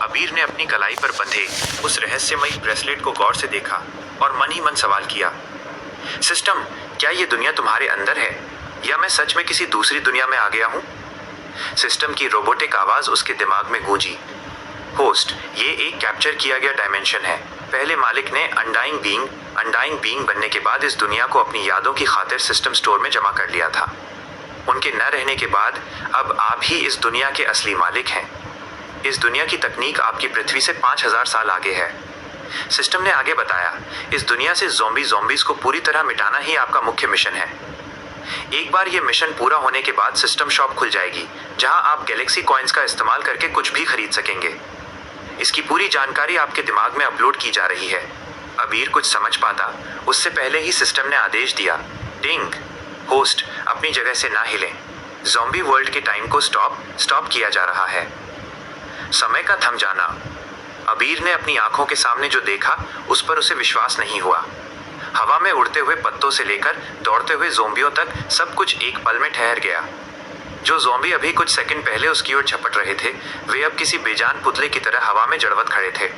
अबीर ने अपनी कलाई पर बंधे उस रहस्यमयी ब्रेसलेट को गौर से देखा और मन ही मन सवाल किया, सिस्टम, क्या ये दुनिया तुम्हारे अंदर है या मैं सच में किसी दूसरी दुनिया में आ गया हूँ? सिस्टम की रोबोटिक आवाज उसके दिमाग में गूंजी, होस्ट, ये एक कैप्चर किया गया डायमेंशन है। पहले मालिक ने अनडाइंग बीइंग बनने के बाद इस दुनिया को अपनी यादों की खातिर सिस्टम स्टोर में जमा कर लिया था। उनके न रहने के बाद अब आप ही इस दुनिया के असली मालिक हैं। इस दुनिया की तकनीक आपकी पृथ्वी से 5000 साल आगे है। सिस्टम ने आगे बताया, इस दुनिया से ज़ॉम्बीज़ को पूरी तरह मिटाना ही आपका मुख्य मिशन है। एक बार ये मिशन पूरा होने के बाद सिस्टम शॉप खुल जाएगी, जहां आप गैलेक्सी कॉइन्स का इस्तेमाल करके कुछ भी खरीद सकेंगे। इसकी पूरी जानकारी आपके दिमाग में अपलोड की जा रही है। अबीर कुछ समझ पाता उससे पहले ही सिस्टम ने आदेश दिया, डिंग, होस्ट, अपनी जगह से ना हिलें। ज़ॉम्बी वर्ल्ड के टाइम को स्टॉप किया जा रहा है। समय का थम जाना। अबीर ने अपनी आंखों के सामने जो देखा उस पर उसे विश्वास नहीं हुआ। हवा में उड़ते हुए पत्तों से लेकर दौड़ते हुए ज़ॉम्बियों तक सब कुछ एक पल में ठहर गया। जो ज़ॉम्बी अभी कुछ सेकंड पहले उसकी ओर झपट रहे थे, वे अब किसी बेजान पुतले की तरह हवा में जड़वत खड़े थे।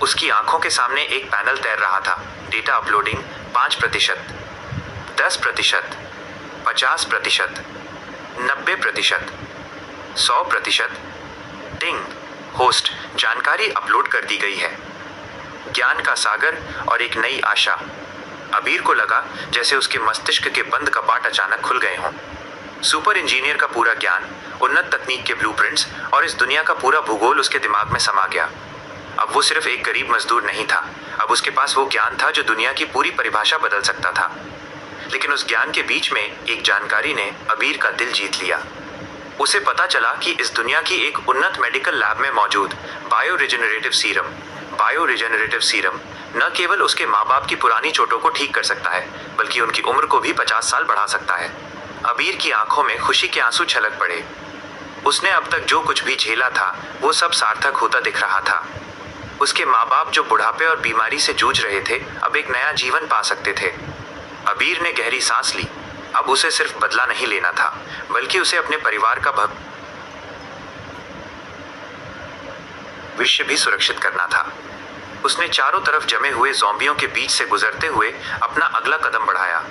उसकी आंखों के सामने एक पैनल तैर रहा था। Data uploading 5%, 10%, 50%, 90%, 100%। डिंग, होस्ट, जानकारी अपलोड कर दी गई है। ज्ञान का सागर और एक नई आशा। अबीर को लगा जैसे उसके मस्तिष्क के बंद कपाट अचानक खुल गए हों। सुपर इंजीनियर का पूरा ज्ञान, उन्नत तकनीक के ब्लूप्रिंट्स और इस दुनिया का पूरा भूगोल उसके दिमाग में समा गया। अब वो सिर्फ एक गरीब मजदूर नहीं था, अब उसके पास वो ज्ञान था जो दुनिया की पूरी परिभाषा बदल सकता था। लेकिन उस ज्ञान के बीच में एक जानकारी ने अबीर का दिल जीत लिया। उसे पता चला कि इस दुनिया की एक उन्नत मेडिकल लैब में मौजूद बायो रिजेनरेटिव सीरम न केवल उसके माँ बाप की पुरानी चोटों को ठीक कर सकता है, बल्कि उनकी उम्र को भी 50 साल बढ़ा सकता है। अबीर की आंखों में खुशी के आंसू छलक पड़े। उसने अब तक जो कुछ भी झेला था वो सब सार्थक होता दिख रहा था। उसके माँ बाप जो बुढ़ापे और बीमारी से जूझ रहे थे, अब एक नया जीवन पा सकते थे। अबीर ने गहरी सांस ली। अब उसे सिर्फ बदला नहीं लेना था, बल्कि उसे अपने परिवार का भविष्य भी सुरक्षित करना था। उसने चारों तरफ जमे हुए ज़ॉम्बियों के बीच से गुजरते हुए अपना अगला कदम बढ़ाया।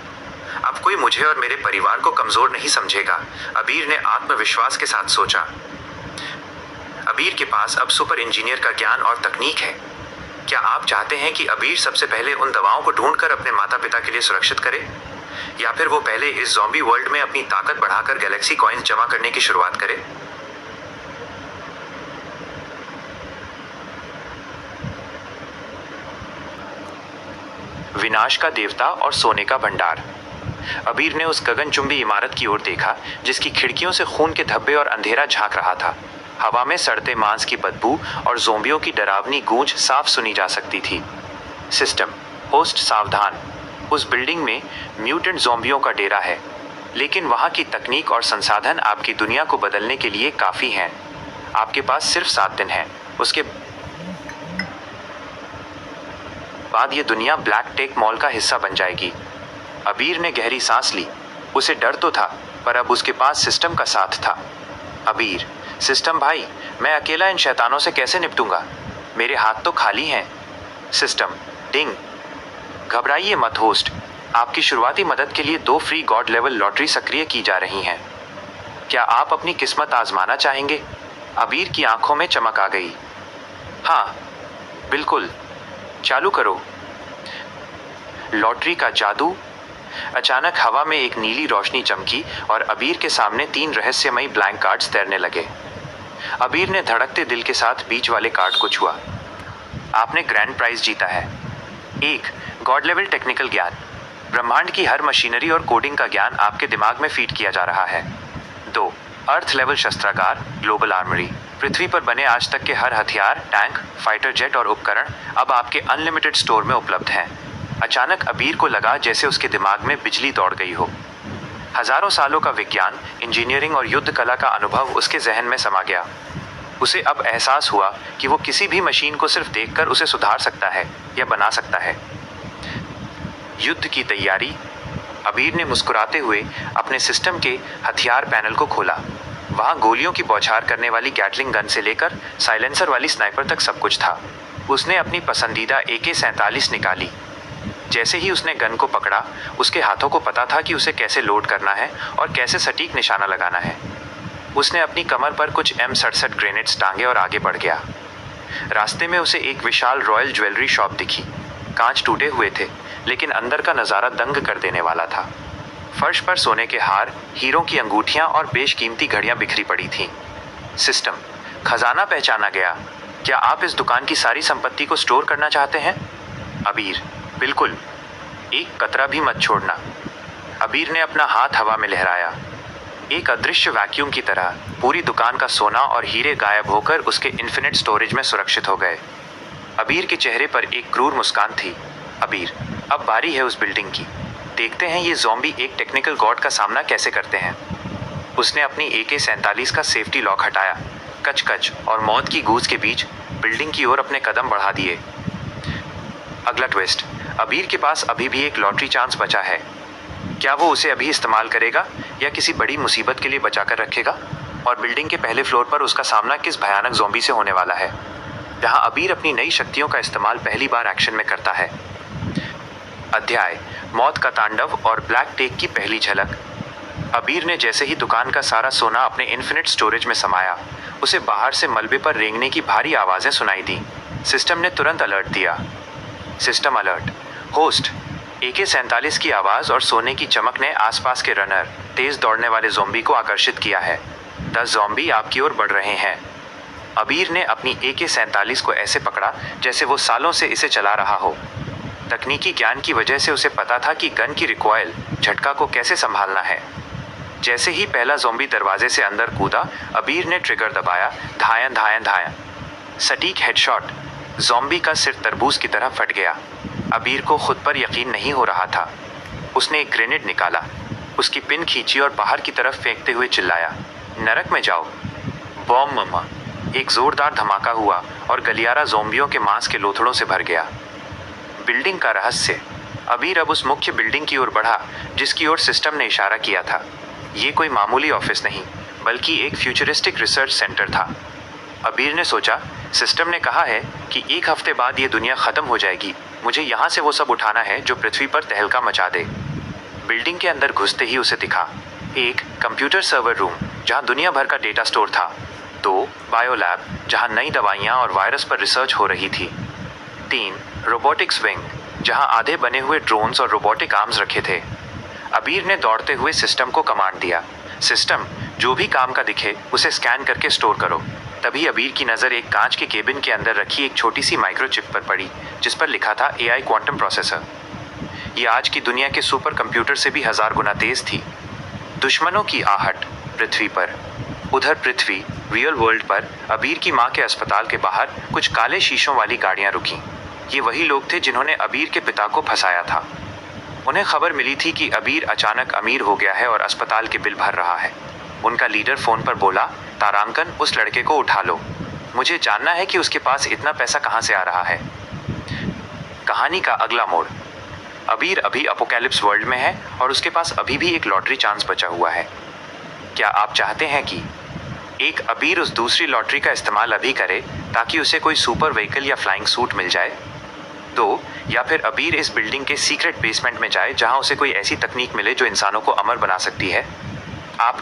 अब कोई मुझे और मेरे परिवार को कमजोर नहीं समझेगा, अबीर ने आत्मविश्वास के साथ सोचा। अबीर के पास अब सुपर इंजीनियर का ज्ञान और तकनीक है। क्या आप चाहते हैं कि अबीर सबसे पहले उन दवाओं को ढूंढकर अपने माता पिता के लिए सुरक्षित करे, या फिर वो पहले इस ज़ॉम्बी वर्ल्ड में अपनी ताकत बढ़ाकर गैलेक्सी कॉइन्स जमा करने की शुरुआत करे? विनाश का देवता और सोने का भंडार। अबीर ने उस गगनचुंबी इमारत की ओर देखा जिसकी खिड़कियों से खून के धब्बे और अंधेरा झांक रहा था। हवा में सड़ते मांस की बदबू और ज़ॉम्बियों की डरावनी गूंज साफ सुनी जा सकती थी। सिस्टम, होस्ट, सावधान, उस बिल्डिंग में म्यूटेंट ज़ॉम्बियों का डेरा है, लेकिन वहाँ की तकनीक और संसाधन आपकी दुनिया को बदलने के लिए काफ़ी हैं। आपके पास सिर्फ 7 दिन हैं, उसके बाद ये दुनिया ब्लैक टेक मॉल का हिस्सा बन जाएगी। अबीर ने गहरी सांस ली। उसे डर तो था, पर अब उसके पास सिस्टम का साथ था। अबीर, सिस्टम भाई, मैं अकेला इन शैतानों से कैसे निपटूंगा? मेरे हाथ तो खाली हैं। सिस्टम, डिंग, घबराइए मत होस्ट, आपकी शुरुआती मदद के लिए 2 फ्री गॉड लेवल लॉटरी सक्रिय की जा रही हैं। क्या आप अपनी किस्मत आजमाना चाहेंगे? अबीर की आंखों में चमक आ गई। हाँ, बिल्कुल, चालू करो। लॉटरी का जादू। अचानक हवा में एक नीली रोशनी चमकी और अबीर के सामने 3 रहस्यमयी ब्लैंक कार्ड्स तैरने लगे। अबीर ने धड़कते दिल के साथ बीच वाले कार्ड को छुआ। आपने ग्रैंड प्राइज जीता है। 1, गॉड लेवल टेक्निकल ज्ञान। ब्रह्मांड की हर मशीनरी और कोडिंग का ज्ञान आपके दिमाग में फीड किया जा रहा है। 2, अर्थ लेवल शस्त्रागार, ग्लोबल आर्मरी। पृथ्वी पर बने आज तक के हर हथियार, टैंक, फाइटर जेट और उपकरण अब आपके अनलिमिटेड स्टोर में उपलब्ध हैं। अचानक अबीर को लगा जैसे उसके दिमाग में बिजली दौड़ गई हो। हजारों सालों का विज्ञान, इंजीनियरिंग और युद्ध कला का अनुभव उसके जहन में समा गया। उसे अब एहसास हुआ कि वो किसी भी मशीन को सिर्फ देखकर उसे सुधार सकता है या बना सकता है। युद्ध की तैयारी। अबीर ने मुस्कुराते हुए अपने सिस्टम के हथियार पैनल को खोला। वहाँ गोलियों की बौछार करने वाली गैटलिंग गन से लेकर साइलेंसर वाली स्नाइपर तक सब कुछ था। उसने अपनी पसंदीदा AK-47 निकाली। जैसे ही उसने गन को पकड़ा, उसके हाथों को पता था कि उसे कैसे लोड करना है और कैसे सटीक निशाना लगाना है। उसने अपनी कमर पर कुछ M67 ग्रेनेड्स टांगे और आगे बढ़ गया। रास्ते में उसे एक विशाल रॉयल ज्वेलरी शॉप दिखी। कांच टूटे हुए थे, लेकिन अंदर का नज़ारा दंग कर देने वाला था। फर्श पर सोने के हार, हीरों की अंगूठियां और बेशकीमती घड़ियां बिखरी पड़ी थीं। सिस्टम, खजाना पहचाना गया। क्या आप इस दुकान की सारी संपत्ति को स्टोर करना चाहते हैं? अबीर, बिल्कुल, एक कतरा भी मत छोड़ना। अबीर ने अपना हाथ हवा में लहराया। एक अदृश्य वैक्यूम की तरह पूरी दुकान का सोना और हीरे गायब होकर उसके इन्फिनिट स्टोरेज में सुरक्षित हो गए। अबीर के चेहरे पर एक क्रूर मुस्कान थी। अबीर, अब बारी है उस बिल्डिंग की। देखते हैं ये ज़ॉम्बी एक टेक्निकल गॉड का सामना कैसे करते हैं। उसने अपनी AK-47 का सेफ्टी लॉक हटाया। कच-कच और मौत की गूंज के बीच बिल्डिंग की ओर अपने कदम बढ़ा दिए। अगला ट्विस्ट, अबीर के पास अभी भी एक लॉटरी चांस बचा है। क्या वो उसे अभी इस्तेमाल करेगा या किसी बड़ी मुसीबत के लिए बचाकर रखेगा? और बिल्डिंग के पहले फ्लोर पर उसका सामना किस भयानक ज़ॉम्बी से होने वाला है, जहां अबीर अपनी नई शक्तियों का इस्तेमाल पहली बार एक्शन में करता है। अध्याय, मौत का तांडव और ब्लैक टेक की पहली झलक। अबीर ने जैसे ही दुकान का सारा सोना अपने इन्फिनिट स्टोरेज में समाया, उसे बाहर से मलबे पर रेंगने की भारी आवाज़ें सुनाई दी। सिस्टम ने तुरंत अलर्ट दिया। System alert, host. AK-47 की आवाज़ और सोने की चमक ने आसपास के रनर, तेज दौड़ने वाले ज़ॉम्बी को आकर्षित किया है। 10 ज़ॉम्बी आपकी ओर बढ़ रहे हैं। अबीर ने अपनी AK-47 को ऐसे पकड़ा जैसे वो सालों से इसे चला रहा हो। तकनीकी ज्ञान की वजह से उसे पता था कि गन की रिकॉइल झटका को कैसे संभालना है। जैसे ही पहला ज़ॉम्बी दरवाजे से अंदर कूदा, अबीर ने ट्रिगर दबाया। धायन धायन धायन, सटीक हेडशॉट। ज़ॉम्बी का सिर तरबूज की तरह फट गया। अबीर को खुद पर यकीन नहीं हो रहा था। उसने एक ग्रेनेड निकाला, उसकी पिन खींची और बाहर की तरफ फेंकते हुए चिल्लाया, नरक में जाओ। बॉम्ब मम्मा। एक जोरदार धमाका हुआ और गलियारा ज़ॉम्बियों के मांस के लोथड़ों से भर गया। बिल्डिंग का रहस्य। अबीर अब उस मुख्य बिल्डिंग की ओर बढ़ा जिसकी ओर सिस्टम ने इशारा किया था। ये कोई मामूली ऑफिस नहीं, बल्कि एक फ्यूचरिस्टिक रिसर्च सेंटर था। अबीर ने सोचा, सिस्टम ने कहा है कि 1 हफ्ते बाद ये दुनिया ख़त्म हो जाएगी। मुझे यहाँ से वो सब उठाना है जो पृथ्वी पर तहलका मचा दे। बिल्डिंग के अंदर घुसते ही उसे दिखा एक कंप्यूटर सर्वर रूम जहाँ दुनिया भर का डेटा स्टोर था। 2 बायो लैब जहाँ नई दवाइयाँ और वायरस पर रिसर्च हो रही थी। 3 रोबोटिक्स विंग जहाँ आधे बने हुए ड्रोन्स और रोबोटिक आर्म्स रखे थे। अबीर ने दौड़ते हुए सिस्टम को कमांड दिया, सिस्टम, जो भी काम का दिखे उसे स्कैन करके स्टोर करो। तभी अबीर की नज़र एक कांच के केबिन के अंदर रखी एक छोटी सी माइक्रोचिप पर पड़ी जिस पर लिखा था AI क्वांटम प्रोसेसर। ये आज की दुनिया के सुपर कंप्यूटर से भी 1000 गुना तेज थी। दुश्मनों की आहट पृथ्वी पर। उधर पृथ्वी रियल वर्ल्ड पर अबीर की माँ के अस्पताल के बाहर कुछ काले शीशों वाली गाड़ियाँ रुकीं। ये वही लोग थे जिन्होंने अबीर के पिता को फंसाया था। उन्हें खबर मिली थी कि अबीर अचानक अमीर हो गया है और अस्पताल के बिल भर रहा है। उनका लीडर फ़ोन पर बोला, तारांकन, उस लड़के को उठा लो। मुझे जानना है कि उसके पास इतना पैसा कहाँ से आ रहा है। कहानी का अगला मोड़। अबीर अभी अपोकैलिप्स वर्ल्ड में है और उसके पास अभी भी एक लॉटरी चांस बचा हुआ है। क्या आप चाहते हैं कि एक अबीर उस दूसरी लॉटरी का इस्तेमाल अभी करे ताकि उसे कोई सुपर व्हीकल या फ्लाइंग सूट मिल जाए? 2 या फिर अबीर इस बिल्डिंग के सीक्रेट बेसमेंट में जाए जहां उसे कोई ऐसी तकनीक मिले जो इंसानों को अमर बना सकती है। आप